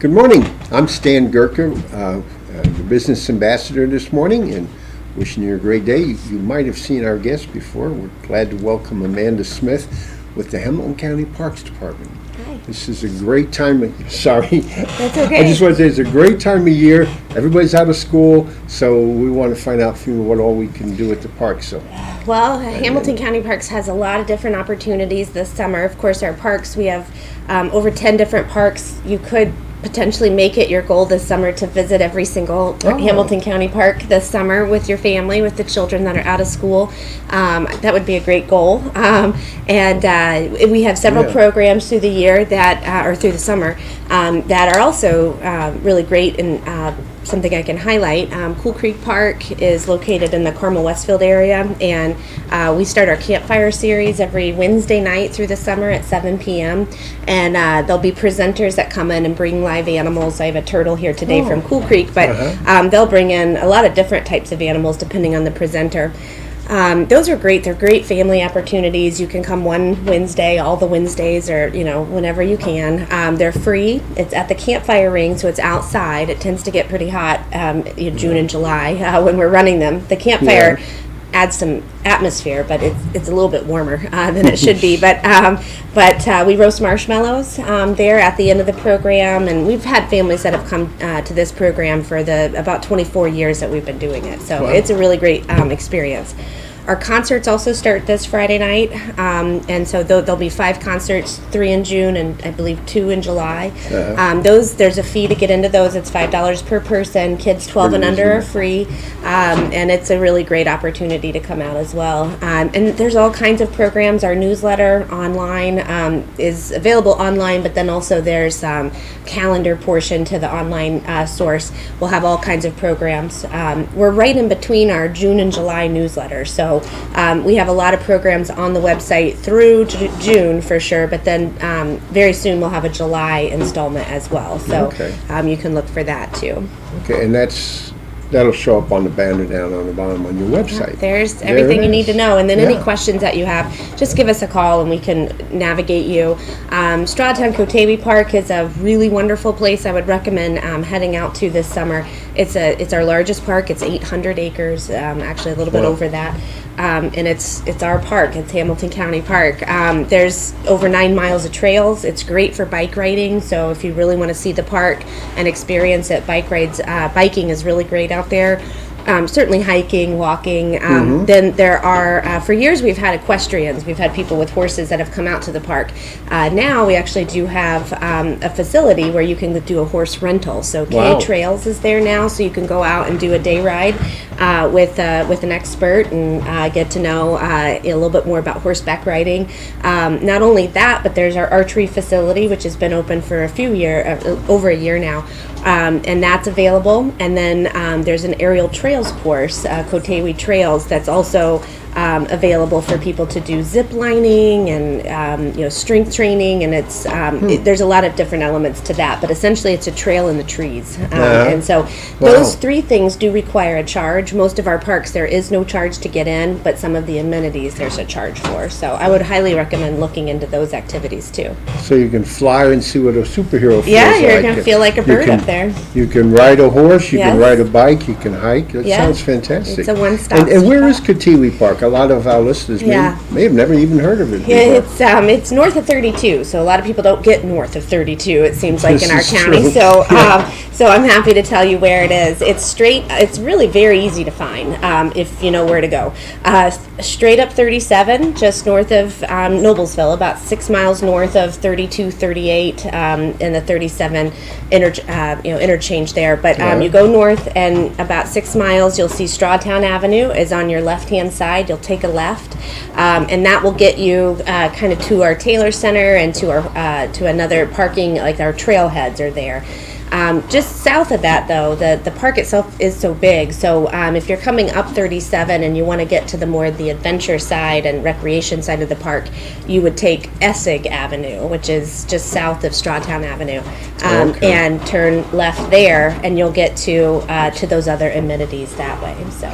Good morning. I'm Stan Gurka, the business ambassador this morning, and wishing you a great day. You might have seen our guest before. We're glad to welcome Amanda Smith with the Hamilton County Parks Department. Hi. This is a great time. Sorry. That's okay. I just want to say it's a great time of year. Everybody's out of school, so we want to find out from you what all we can do at the park. Well, Hamilton County Parks has a lot of different opportunities this summer. Of course, our parks, we have over 10 different parks. You could potentially make it your goal this summer to visit every single Hamilton County Park this summer with your family, with the children that are out of school. That would be a great goal. And we have several programs through the year that, or through the summer, that are also really great and something I can highlight. Cool Creek Park is located in the Carmel-Westfield area, and we start our campfire series every Wednesday night through the summer at 7 p.m. And there'll be presenters that come in and bring live animals. I have a turtle here today from Cool Creek, but they'll bring in a lot of different types of animals depending on the presenter. Those are great. They're great family opportunities. You can come one Wednesday, all the Wednesdays, or whenever you can. They're free. It's at the campfire ring, so it's outside. It tends to get pretty hot June and July when we're running them. The campfire adds some atmosphere, but it's a little bit warmer than it should be. But we roast marshmallows there at the end of the program, and we've had families that have come to this program for the about 24 years that we've been doing it. So it's a really great experience. Our concerts also start this Friday night, and so there'll be 5 concerts, 3 in June and I believe 2 in July. There's a fee to get into those. It's $5 per person. Kids 12 and under are free, and it's a really great opportunity to come out as well. And there's all kinds of programs. Our newsletter online is available online, but then also there's calendar portion to the online source. We'll have all kinds of programs. We're right in between our June and July newsletters, so we have a lot of programs on the website through June for sure, but then very soon we'll have a July installment as well. So you can look for that too. Okay, and that'll show up on the banner down on the bottom on your website. There's everything you need to know, and then any questions that you have, just give us a call and we can navigate you. Stratham Kotewi Park is a really wonderful place. I would recommend heading out to this summer. It's our largest park. It's 800 acres, actually a little bit over that. And it's our park. It's Hamilton County Park. There's over 9 miles of trails. It's great for bike riding. So if you really want to see the park and experience it, biking is really great out there. Certainly hiking, walking. Then there are, for years we've had equestrians. We've had people with horses that have come out to the park. Now we actually do have a facility where you can do a horse rental. So K Trails is there now, so you can go out and do a day ride with an expert and get to know a little bit more about horseback riding. Not only that, but there's our archery facility, which has been open for over a year now. And that's available. And then there's an aerial trails course, Kotewi Trails, that's also available for people to do zip lining and strength training, and it's there's a lot of different elements to that, but essentially it's a trail in the trees. And so those 3 things do require a charge. Most of our parks there is no charge to get in, but some of the amenities there's a charge for. So I would highly recommend looking into those activities too. So you can fly and see what a superhero feels like. Yeah, you're going to feel like a bird up there. You can ride a horse, you can ride a bike, you can hike. That sounds fantastic. It's a one-stop. And where is Kotewi Park? A lot of our listeners may have never even heard of it. Yeah, it's north of 32, so a lot of people don't get north of 32. It seems like in our county. So I'm happy to tell you where it is. It's straight. It's really very easy to find if you know where to go. Straight up 37, just north of Noblesville, about 6 miles north of 32, 38, and the 37 interchange there. But you go north, and about 6 miles, you'll see Strawtown Avenue is on your left-hand side. You'll take a left, and that will get you kind of to our Taylor Center and to another parking, like our trailheads are there. Just south of that, though, the park itself is so big. So if you're coming up 37 and you want to get to the adventure side and recreation side of the park, you would take Essig Avenue, which is just south of Strawtown Avenue, and turn left there, and you'll get to those other amenities that way. So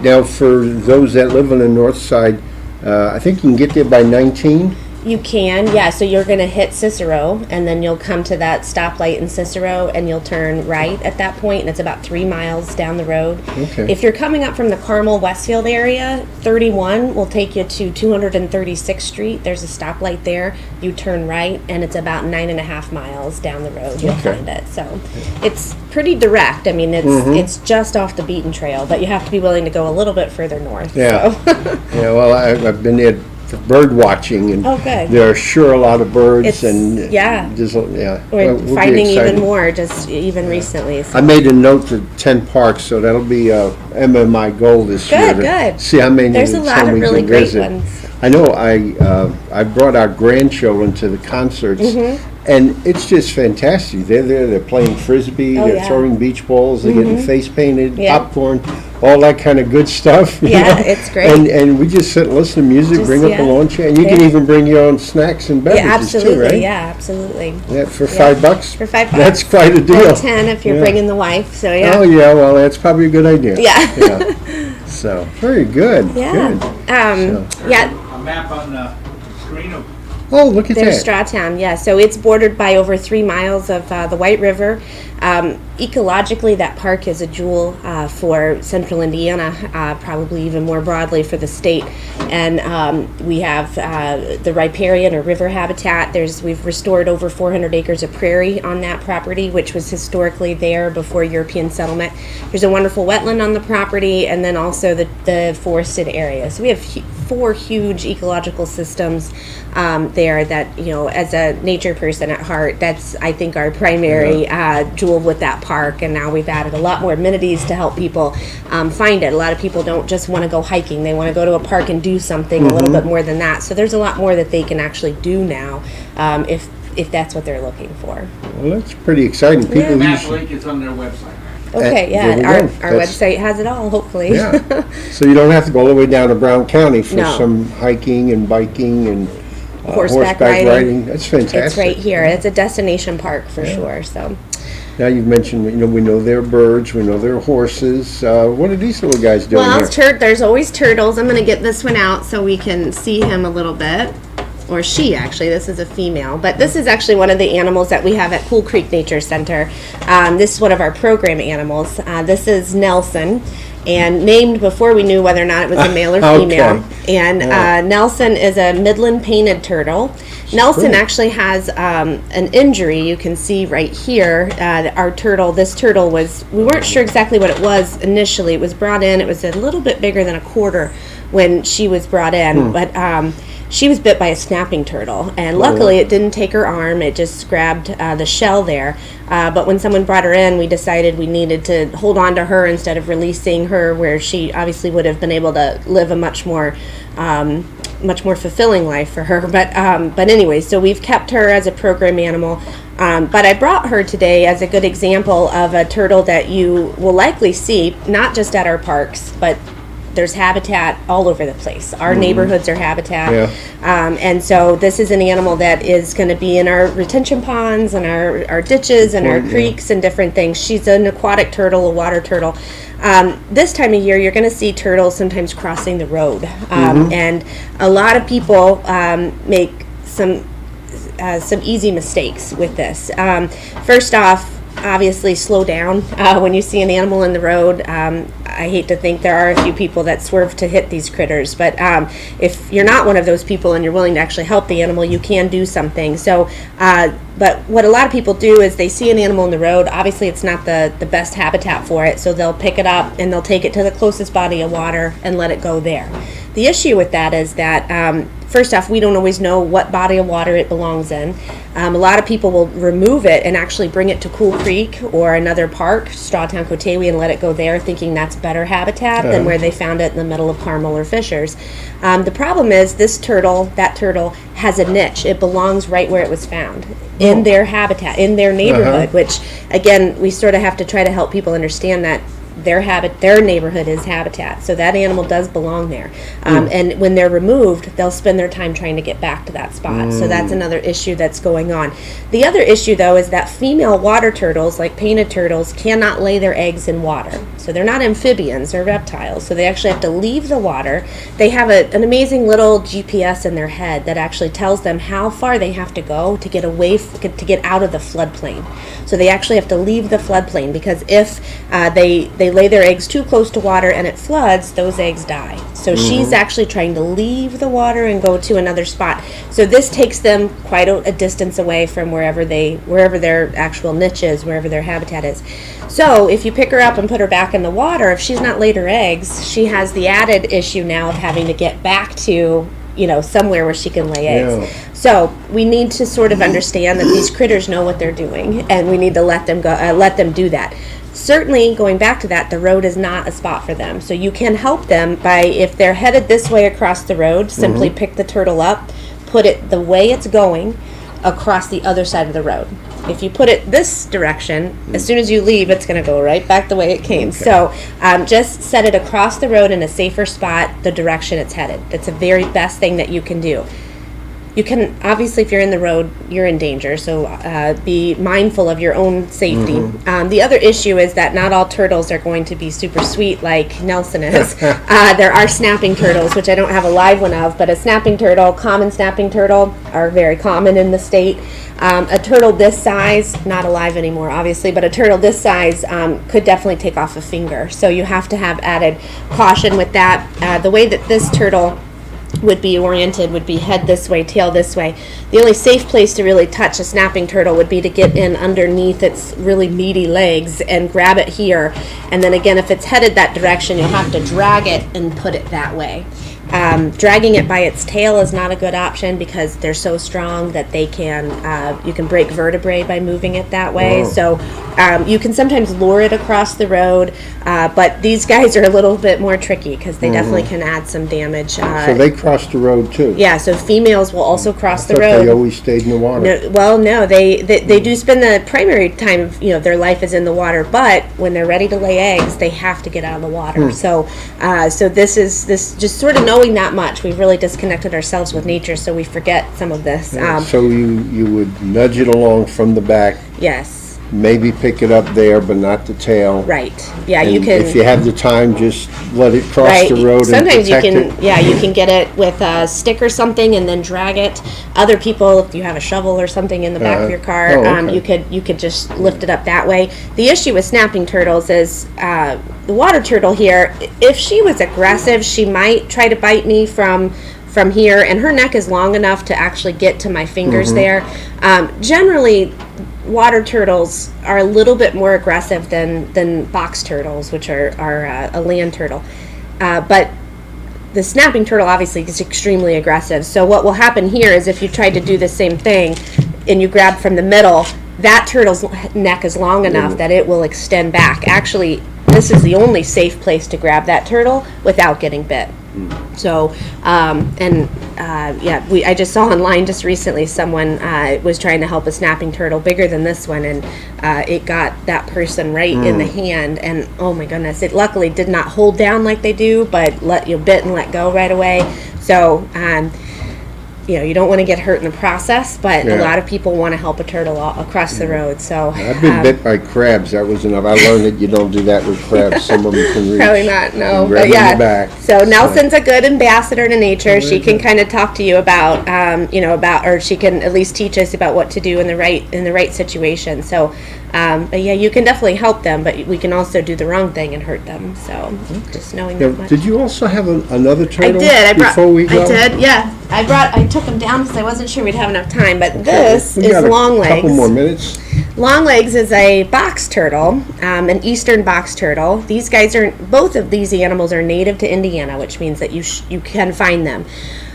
now for those that live on the north side, I think you can get there by 19. You can, yeah. So you're going to hit Cicero, and then you'll come to that stoplight in Cicero, and you'll turn right at that point, and it's about 3 miles down the road. Okay. If you're coming up from the Carmel Westfield area, 31 will take you to 236th Street. There's a stoplight there. You turn right, and it's about 9.5 miles down the road. You'll Okay. find it. So it's pretty direct. I mean, it's just off the beaten trail, but you have to be willing to go a little bit further north. Yeah. So. Yeah, well, I've been there for bird watching, and Oh, good. there are sure a lot of birds, It's- and yeah. yeah. We're We'll be finding even excited. more, just even recently. So. I made a note to 10 parks, so that'll be my goal this year. Good, to good. See how many There's a lot some of we really can great visit. ones. I know I brought our grandchildren to the concerts, and it's just fantastic. They're there, they're playing frisbee, Oh, they're yeah. throwing beach balls, they're getting face painted, Yeah. popcorn, all that kind of good stuff. you Yeah, know? it's great. And we just sit and listen to music, Just, bring up yeah. a lawn chair, and you can Yeah. even bring your own snacks and beverages Yeah, absolutely. too, right? Yeah, absolutely. Yeah, for Yeah. $5. For $5. That's quite a Or deal. 10 if you're Yeah. bringing the wife. So yeah. Oh yeah, well that's probably a good idea. Yeah. Yeah. So very good. Yeah. Good. Yeah. A map on the screen of Oh, look at There's that. Stratham, yeah. So it's bordered by over 3 miles of the White River. Ecologically, that park is a jewel for central Indiana, probably even more broadly for the state. And we have the riparian or river habitat. We've restored over 400 acres of prairie on that property, which was historically there before European settlement. There's a wonderful wetland on the property, and then also the forested area. So we have 4 huge ecological systems there that, as a nature person at heart, that's, I think, our primary jewel with that park. And now we've added a lot more amenities to help people find it. A lot of people don't just want to go hiking. They want to go to a park and do something a little bit more than that. So there's a lot more that they can actually do now if that's what they're looking for. Well, that's pretty exciting. People map usually. link is on their website. Okay, there we yeah, go. our That's- website has it all, hopefully. Yeah. So you don't have to go all the way down to Brown County for No. some hiking and biking and Horseback riding. riding. That's fantastic. It's right here. It's a destination park for sure. So. Now you've mentioned, we know there are birds, we know there are horses. What are these little guys doing Well, here? there's always turtles. I'm going to get this one out so we can see him a little bit. Or she, actually. This is a female. But this is actually one of the animals that we have at Cool Creek Nature Center. This is one of our program animals. This is Nelson. And named before we knew whether or not it was a male or female. Okay. And Nelson is a Midland painted turtle. Nelson actually has an injury. You can see right here. This turtle we weren't sure exactly what it was initially. It was brought in. It was a little bit bigger than a quarter when she was brought in. But she was bit by a snapping turtle, and luckily it didn't take her arm. It just grabbed the shell there. But when someone brought her in, we decided we needed to hold on to her instead of releasing her, where she obviously would have been able to live a much more fulfilling life for her. But anyway, so we've kept her as a program animal. But I brought her today as a good example of a turtle that you will likely see, not just at our parks, but there's habitat all over the place. Our neighborhoods are habitat. Yeah. And so this is an animal that is going to be in our retention ponds and our ditches and our creeks and different things. She's an aquatic turtle, a water turtle. This time of year, you're going to see turtles sometimes crossing the road. And a lot of people make some easy mistakes with this. First off, obviously slow down when you see an animal in the road. I hate to think there are a few people that swerve to hit these critters, but if you're not one of those people and you're willing to actually help the animal, you can do something. So, but what a lot of people do is they see an animal in the road. Obviously, it's not the best habitat for it, so they'll pick it up and they'll take it to the closest body of water and let it go there. The issue with that is that first off, we don't always know what body of water it belongs in. A lot of people will remove it and actually bring it to Cool Creek or another park, Stratton, and let it go there, thinking that's better habitat than where they found it in the middle of Carmel or Fishers. The problem is that turtle has a niche. It belongs right where it was found, in their habitat, in their neighborhood, which, again, we sort of have to try to help people understand that their neighborhood is habitat. So that animal does belong there. And when they're removed, they'll spend their time trying to get back to that spot. So that's another issue that's going on. The other issue, though, is that female water turtles, like painted turtles, cannot lay their eggs in water. So they're not amphibians, they're reptiles. So they actually have to leave the water. They have an amazing little GPS in their head that actually tells them how far they have to go to get away, to get out of the floodplain. So they actually have to leave the floodplain, because if they lay their eggs too close to water and it floods, those eggs die. So she's actually trying to leave the water and go to another spot. So this takes them quite a distance away from wherever their actual niche is, wherever their habitat is. So if you pick her up and put her back in the water, if she's not laid her eggs, she has the added issue now of having to get back to, somewhere where she can lay eggs. Yeah. So we need to sort of understand that these critters know what they're doing, and we need to let them do that. Certainly, going back to that, the road is not a spot for them. So you can help them by, if they're headed this way across the road, simply pick the turtle up, put it the way it's going across the other side of the road. If you put it this direction, as soon as you leave, it's going to go right back the way it came. Okay. So just set it across the road in a safer spot, the direction it's headed. That's the very best thing that you can do. You can, obviously, if you're in the road, you're in danger, so be mindful of your own safety. The other issue is that not all turtles are going to be super sweet like Nelson is. There are snapping turtles, which I don't have a live one of, but a snapping turtle, common snapping turtle, are very common in the state. A turtle this size, not alive anymore, obviously, but a turtle this size could definitely take off a finger. So you have to have added caution with that. The way that this turtle would be oriented would be head this way, tail this way. The only safe place to really touch a snapping turtle would be to get in underneath its really meaty legs and grab it here. And then again, if it's headed that direction, you'll have to drag it and put it that way. Dragging it by its tail is not a good option, because they're so strong that they can you can break vertebrae by moving it that way. Oh. So you can sometimes lure it across the road, but these guys are a little bit more tricky, because they definitely can add some damage. So they cross the road too? Yeah, so females will also cross the I thought road. they always stayed in the water. No, they do spend the primary time of their life is in the water, but when they're ready to lay eggs, they have to get out of the water. So this just sort of knowing that much, we've really disconnected ourselves with nature, so we forget some of this. So you would nudge it along from the back. Yes. Maybe pick it up there, but not the tail. Right. Yeah, and you can. If you have the time, just let it cross the road. Sometimes and protect you can. it. Yeah, you can get it with a stick or something and then drag it. Other people, if you have a shovel or something in the back of your car, okay. you could just lift it up that way. The issue with snapping turtles is the water turtle here. If she was aggressive, she might try to bite me from here, and her neck is long enough to actually get to my fingers there. Generally, water turtles are a little bit more aggressive than box turtles, which are a land turtle. But the snapping turtle obviously is extremely aggressive. So what will happen here is, if you tried to do the same thing and you grab from the middle, that turtle's neck is long enough that it will extend back. Actually, this is the only safe place to grab that turtle without getting bit. So, I just saw online just recently someone was trying to help a snapping turtle bigger than this one, and it got that person right in the hand, and oh my goodness, it luckily did not hold down like they do, but bit and let go right away. So, you don't want to get hurt in the process, but a lot of people want to help a turtle across the road. So I've been bit by crabs. That was enough. I learned that you don't do that with crabs. Some of them can reach. Probably not, no. Grab But in the back. So Nelson's a good ambassador to nature. She can kind of talk to you about, or she can at least teach us about what to do in the right situation. So, but yeah, you can definitely help them, but we can also do the wrong thing and hurt them. So just knowing that much. Did you also have another turtle? I did. Before we go? I did. Yeah. I took them down because I wasn't sure we'd have enough time. But this is Longlegs. Couple more minutes. Longlegs is a box turtle, an eastern box turtle. These guys both of these animals are native to Indiana, which means that you can find them.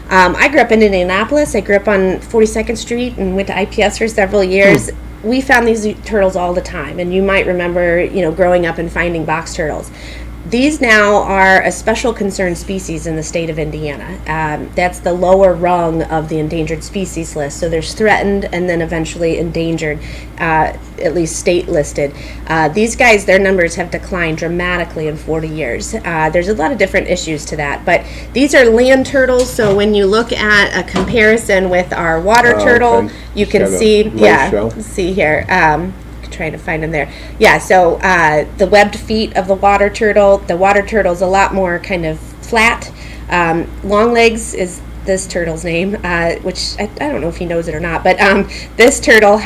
I grew up in Indianapolis. I grew up on 42nd Street and went to IPS for several years. We found these turtles all the time, and you might remember, growing up and finding box turtles. These now are a special concern species in the state of Indiana. That's the lower rung of the endangered species list. So there's threatened and then eventually endangered, at least state listed. These guys, their numbers have declined dramatically in 40 years. There's a lot of different issues to that, but these are land turtles. So when you look at a comparison with our water turtle, okay. you can Got a see, low shell. see here. Trying to find them there. Yeah, so the webbed feet of the water turtle's a lot more kind of flat. Long legs is this turtle's name, which I don't know if he knows it or not, but this turtle will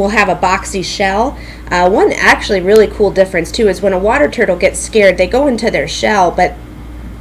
have a boxy shell. One actually really cool difference too is when a water turtle gets scared, they go into their shell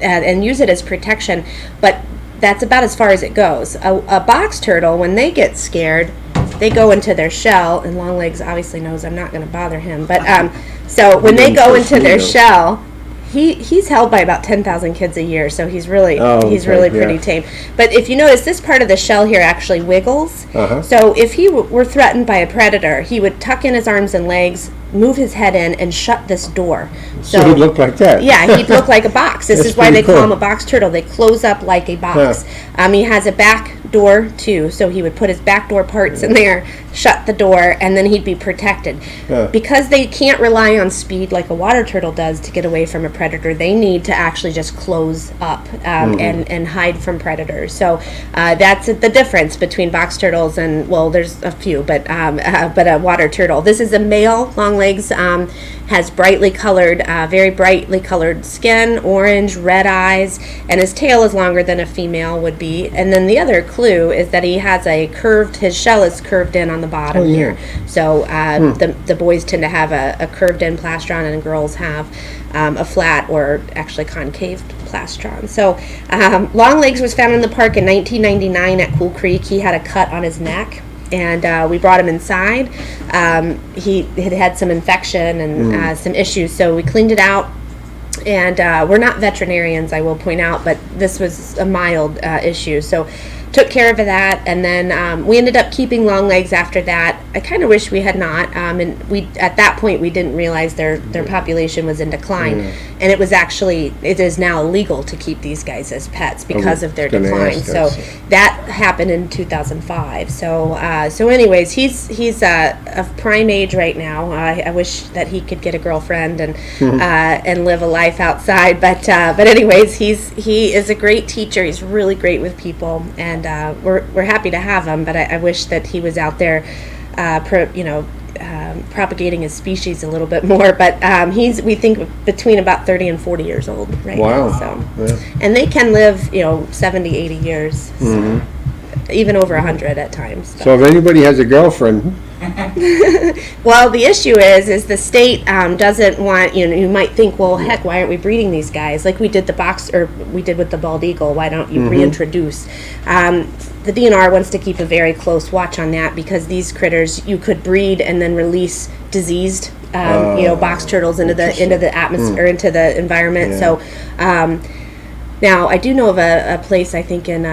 and use it as protection, but that's about as far as it goes. A box turtle, when they get scared, they go into their shell, and Longlegs obviously knows I'm not going to bother him. But so when they go into their shell, he's held by about 10,000 kids a year, so he's really pretty tame. But if you notice, this part of the shell here actually wiggles. So if he were threatened by a predator, he would tuck in his arms and legs, move his head in, and shut this door. So he'd look like that. Yeah, he'd look like a box. This That's is why they pretty call cool. him a box turtle. They close up like a box. He has a back door too, so he would put his back door parts in there, shut the door, and then he'd be protected. Because they can't rely on speed like a water turtle does to get away from a predator, they need to actually just close up and hide from predators. So that's the difference between box turtles and, well, there's a few, but a water turtle. This is a male Longlegs, has brightly colored, very brightly colored skin, orange, red eyes, and his tail is longer than a female would be. And then the other clue is that he has his shell is curved in on the bottom here. So the boys tend to have a curved in plastron, and girls have a flat or actually concave plastron. So Longlegs was found in the park in 1999 at Cool Creek. He had a cut on his neck, and we brought him inside. He had some infection and some issues, so we cleaned it out. And we're not veterinarians, I will point out, but this was a mild issue. So took care of that, and then we ended up keeping Longlegs after that. I kind of wish we had not, and at that point we didn't realize their population was in decline, and it is now illegal to keep these guys as pets because of their decline. So that happened in 2005. So anyways, he's of prime age right now. I wish that he could get a girlfriend and live a life outside, but anyways, he is a great teacher. He's really great with people, and we're happy to have him, but I wish that he was out there propagating his species a little bit more. But he's, we think, between about 30 and 40 years old right now. So, and they can live 70, 80 years, so, even over 100 at times. So if anybody has a girlfriend, well, the issue is the state doesn't want, you might think, well, heck, why aren't we breeding these guys like we did we did with the bald eagle? Why don't you reintroduce? The DNR wants to keep a very close watch on that, because these critters, you could breed and then release diseased box turtles into the atmosphere, or into the environment. So now I do know of a place, I think in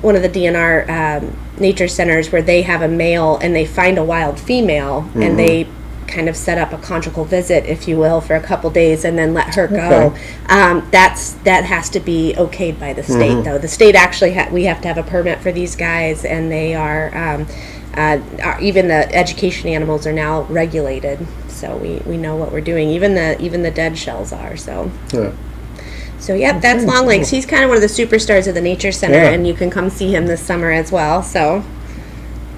one of the DNR nature centers, where they have a male and they find a wild female, and they kind of set up a conjugal visit, if you will, for a couple days and then let her go. That has to be okayed by the state, though. The state actually we have to have a permit for these guys, and they are even the education animals are now regulated, so we know what we're doing. Even the dead shells are. So that's Longlegs. He's kind of one of the superstars of the Nature Center, and you can come see him this summer as well. So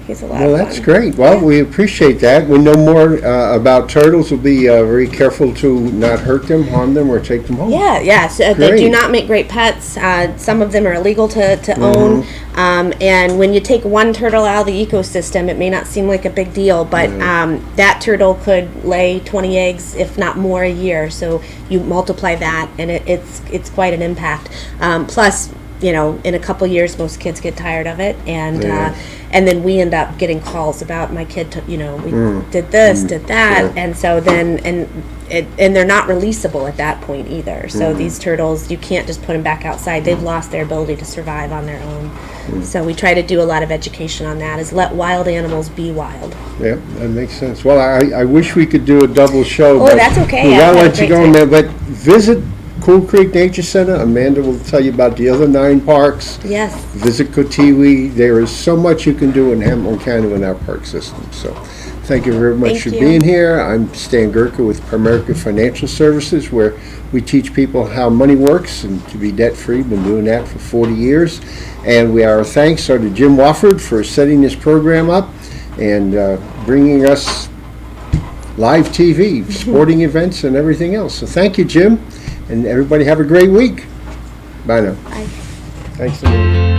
he's a lot of fun. Well, that's great. Well, we appreciate that. We know more about turtles. We'll be very careful to not hurt them, harm them, or take them home. So they do not make great pets. Some of them are illegal to own. And when you take one turtle out of the ecosystem, it may not seem like a big deal, but that turtle could lay 20 eggs, if not more, a year. So you multiply that, and it's quite an impact. Plus, in a couple years, most kids get tired of it, and and then we end up getting calls about my kid, we did this, did that, Sure. and so then, and they're not releasable at that point either. So these turtles, you can't just put them back outside. They've lost their ability to survive on their own. So we try to do a lot of education on that, is let wild animals be wild. Yeah, that makes sense. Well, I wish we could do a double show. Oh, but that's okay. We I've gotta had a let you great go, time. man. But visit Cool Creek Nature Center. Amanda will tell you about the other 9 parks. Yes. Visit Kotiwi. There is so much you can do in Hamilton County with our park system. So thank you very much Thank for you. being here. I'm Stan Gurka with Primerica Financial Services, where we teach people how money works and to be debt-free. Been doing that for 40 years. And our thanks are to Jim Wofford for setting this program up and bringing us live TV, sporting events, and everything else. So thank you, Jim, and everybody have a great week. Bye now. Bye. Thanks, Amanda.